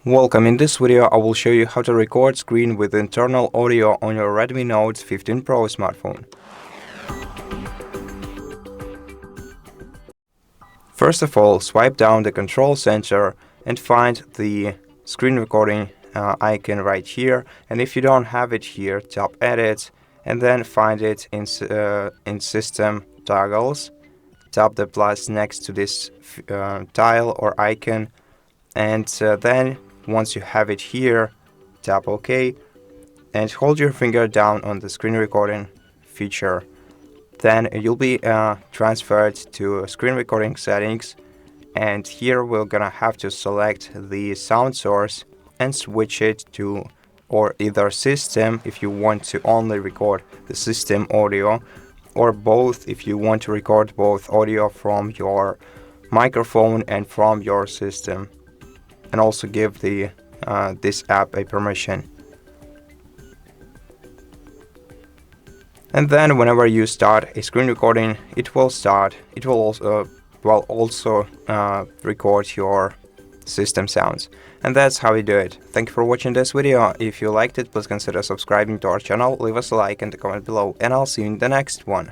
Welcome. In this video, I will show you how to record screen with internal audio on your Redmi Note 15 Pro smartphone. First of all, swipe down the control center and find the screen recording icon right here. And if you don't have it here, tap Edit and then find it in System Toggles. Tap the plus next to this tile or icon, and then once you have it here, tap OK and hold your finger down on the screen recording feature. Then you'll be transferred to screen recording settings, and here we're gonna have to select the sound source and switch it to either system if you want to only record the system audio, or both if you want to record both audio from your microphone and from your system, and also give the this app a permission. And then whenever you start a screen recording, it will also record your system sounds. And that's how we do it. Thank you for watching this video. If you liked it, please consider subscribing to our channel, leave us a like and a comment below, and I'll see you in the next one.